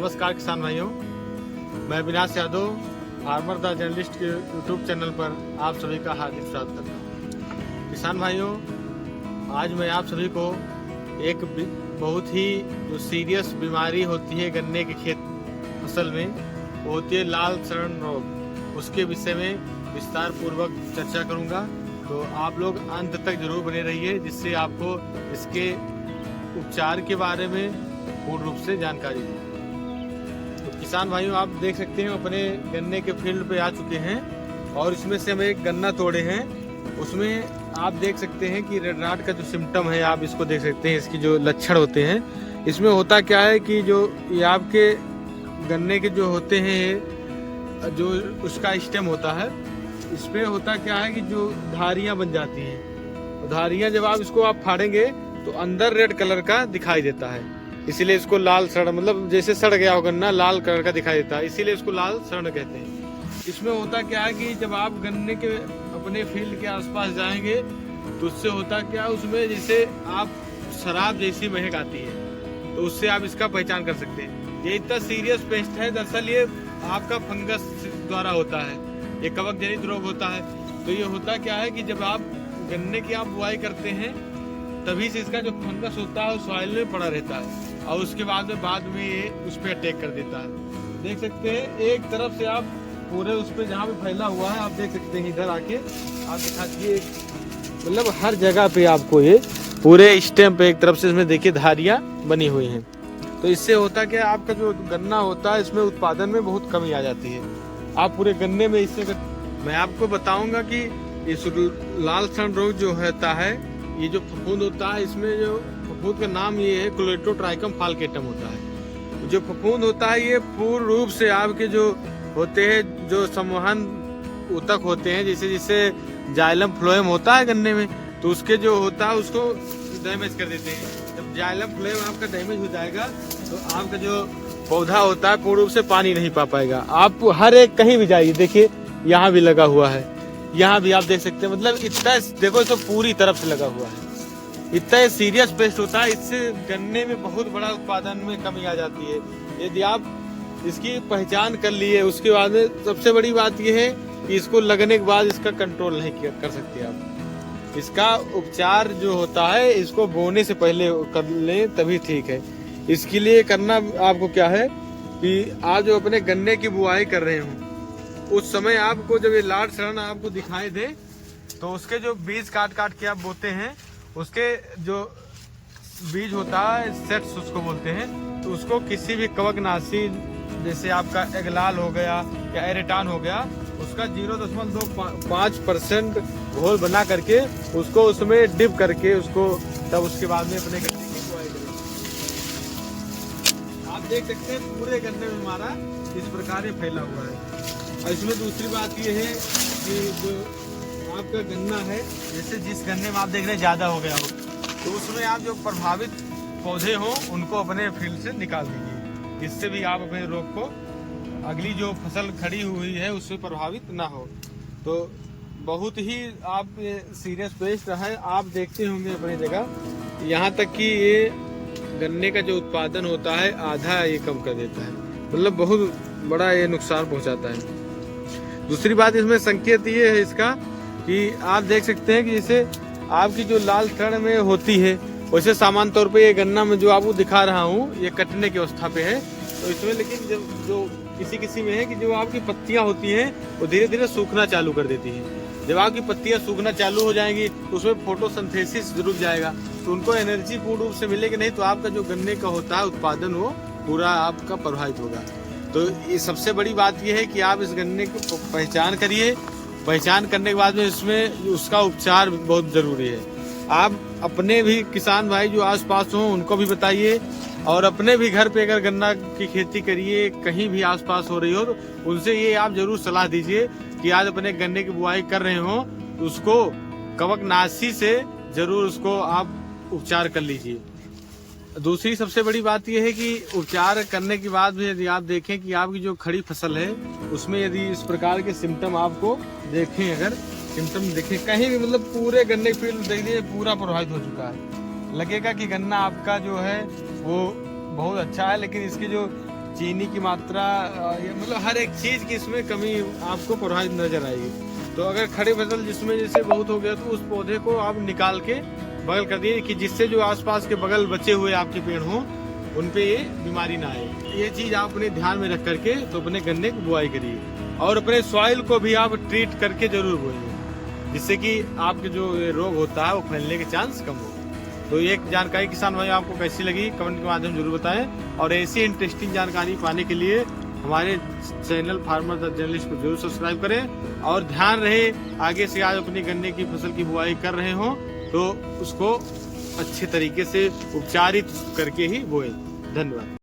नमस्कार किसान भाइयों, मैं विनाश यादव फार्मर द जर्नलिस्ट के यूट्यूब चैनल पर आप सभी का हार्दिक स्वागत करता हूँ। किसान भाइयों, आज मैं आप सभी को एक बहुत ही जो सीरियस बीमारी होती है गन्ने के खेत फसल में, वो होती है लाल सड़न रोग। उसके विषय में विस्तार पूर्वक चर्चा करूँगा, तो आप लोग अंत तक जरूर बने रहिए, जिससे आपको इसके उपचार के बारे में पूर्ण रूप से जानकारी दी। तो किसान भाइयों, आप देख सकते हैं अपने गन्ने के फील्ड पे आ चुके हैं और इसमें से हम एक गन्ना तोड़े हैं। उसमें आप देख सकते हैं कि रेड राट का जो सिम्टम है, आप इसको देख सकते हैं, इसकी जो लक्षण होते हैं। इसमें होता क्या है कि जो ये आपके गन्ने के जो होते हैं, जो उसका स्टेम होता है, इसमें होता क्या है कि जो धारियां बन जाती हैं। धारियां जब आप फाड़ेंगे तो अंदर रेड कलर का दिखाई देता है, इसीलिए इसको लाल सड़, मतलब जैसे सड़ गया हो गन्ना लाल कलर का दिखाई देता है, इसीलिए इसको लाल सड़ कहते हैं। इसमें होता क्या है कि जब आप गन्ने के अपने फील्ड के आसपास जाएंगे तो उससे होता क्या, उसमें जैसे आप शराब जैसी महक आती है, तो उससे आप इसका पहचान कर सकते हैं। ये इतना सीरियस पेस्ट है, दरअसल ये आपका फंगस द्वारा होता है, ये कवक जनित रोग होता है। तो ये होता क्या है कि जब आप गन्ने की आप बुआई करते हैं, तभी से इसका जो फंगस होता है सॉइल में पड़ा रहता है और उसके बाद में ये उस पर अटैक कर देता है। देख सकते हैं एक तरफ से आप पूरे उस पर जहाँ पे फैला हुआ है, आप देख सकते हैं। इधर आके आप दिखा दिए, मतलब हर जगह पे आपको ये पूरे स्टेम पे एक तरफ से इसमें देखिए धारियां बनी हुई हैं। तो इससे होता क्या, आपका जो गन्ना होता है इसमें उत्पादन में बहुत कमी आ जाती है। आप पूरे गन्ने में इससे मैं आपको बताऊंगा कि इस लाल सड़न रोग जो होता है, ये जो फफूंद होता है, इसमें जो फफूंद का नाम ये है क्लोट्रोट्राइकम फाल्केटम होता है। जो फफूंद होता है ये पूर्ण रूप से आपके जो होते हैं, जो संवहन ऊतक होते हैं, जैसे जैसे जाइलम फ्लोएम होता है गन्ने में, तो उसके जो होता है उसको डैमेज कर देते हैं। जब जाइलम फ्लोएम आपका डैमेज हो जाएगा तो आपका जो पौधा होता है पूर्ण रूप से पानी नहीं पा पाएगा। आप हर एक कहीं भी जाइए, देखिए यहाँ भी लगा हुआ है, यहाँ भी आप देख सकते हैं, मतलब इतना देखो, इसको पूरी तरफ से लगा हुआ है। इतना सीरियस पेस्ट होता है, इससे गन्ने में बहुत बड़ा उत्पादन में कमी आ जाती है। यदि आप इसकी पहचान कर लिए, उसके बाद में सबसे बड़ी बात यह है कि इसको लगने के बाद इसका कंट्रोल नहीं कर सकते आप। इसका उपचार जो होता है, इसको बोने से पहले कर लें तभी ठीक है। इसके लिए करना आपको क्या है कि आप जो अपने गन्ने की बुआई कर रहे हो, उस समय आपको जब ये लाल सड़न आपको दिखाई दे, तो उसके जो बीज काट काट के आप बोते हैं, उसके जो बीज होता है सेट्स उसको बोलते हैं, तो उसको किसी भी कवकनाशी, जैसे आपका एगलाल हो गया या एरेटान हो गया, उसका 0.25% घोल बना करके उसको उसमें डिप करके उसको, तब उसके बाद में अपने गन्ने की बुआई करें। आप देख सकते हैं पूरे गन्ने में हमारा इस प्रकार ये फैला हुआ है। और इसमें दूसरी बात ये है कि जो आपका गन्ना है, जैसे जिस गन्ने में आप देख रहे हैं ज्यादा हो गया हो, तो उसमें आप जो प्रभावित पौधे हो उनको अपने फील्ड से निकाल दीजिए, इससे भी आप अपने रोग को, अगली जो फसल खड़ी हुई है उससे प्रभावित ना हो। तो बहुत ही आप सीरियस पेस्ट है, आप देखते होंगे अपनी जगह, यहाँ तक कि ये गन्ने का जो उत्पादन होता है आधा ये कम कर देता है, मतलब बहुत बड़ा ये नुकसान पहुंचाता है। दूसरी बात इसमें संकेत ये है इसका कि आप देख सकते हैं कि जैसे आपकी जो लाल सड़ में होती है, वैसे सामान्य तौर पे ये गन्ना में जो आपको दिखा रहा हूँ ये कटने की अवस्था पे है। तो इसमें लेकिन जो किसी में है कि जो आपकी पत्तियां होती हैं वो धीरे धीरे सूखना चालू कर देती हैं। जब आपकी पत्तियां सूखना चालू हो जाएंगी तो उसमें फोटोसिंथेसिस रुक जाएगा, तो उनको एनर्जी पूर्ण रूप से मिलेगी नहीं, तो आपका जो गन्ने का होता है उत्पादन वो पूरा आपका प्रभावित होगा। तो ये सबसे बड़ी बात ये है कि आप इस गन्ने को पहचान करिए। पहचान करने के बाद में इसमें उसका उपचार बहुत जरूरी है। आप अपने भी किसान भाई जो आसपास हों उनको भी बताइए, और अपने भी घर पे अगर गन्ना की खेती करिए, कहीं भी आसपास हो रही हो, तो उनसे ये आप जरूर सलाह दीजिए कि आज अपने गन्ने की बुआई कर रहे हो तो उसको कवकनाशी से जरूर उसको आप उपचार कर लीजिए। दूसरी सबसे बड़ी बात यह है कि उपचार करने के बाद भी यदि आप देखें कि आपकी जो खड़ी फसल है उसमें यदि इस प्रकार के सिम्टम आपको देखें, अगर सिम्टम देखें कहीं भी, मतलब पूरे गन्ने फील्ड देखिए पूरा प्रभावित हो चुका है, लगेगा कि गन्ना आपका जो है वो बहुत अच्छा है, लेकिन इसकी जो चीनी की मात्रा मतलब हर एक चीज की इसमें कमी आपको प्रभावित नजर आएगी। तो अगर खड़ी फसल जिसमें जैसे बहुत हो गया तो उस पौधे को आप निकाल के बगल कर दिए कि जिससे जो आसपास के बगल बचे हुए आपके पेड़ हों उन पे ये बीमारी ना आए। ये चीज आप अपने ध्यान में रख करके तो अपने गन्ने की बुआई करिए और अपने सॉइल को भी आप ट्रीट करके जरूर बोइए, जिससे कि आपके जो रोग होता है वो फैलने के चांस कम हो। तो ये जानकारी किसान भाई आपको कैसी लगी कमेंट के माध्यम जरूर बताएं और ऐसी इंटरेस्टिंग जानकारी पाने के लिए हमारे चैनल फार्मर द जर्नलिस्ट को जरूर सब्सक्राइब करें। और ध्यान रहे आगे से आज अपनी गन्ने की फसल की बुआई कर रहे हो तो उसको अच्छे तरीके से उपचारित करके ही बोएं। धन्यवाद।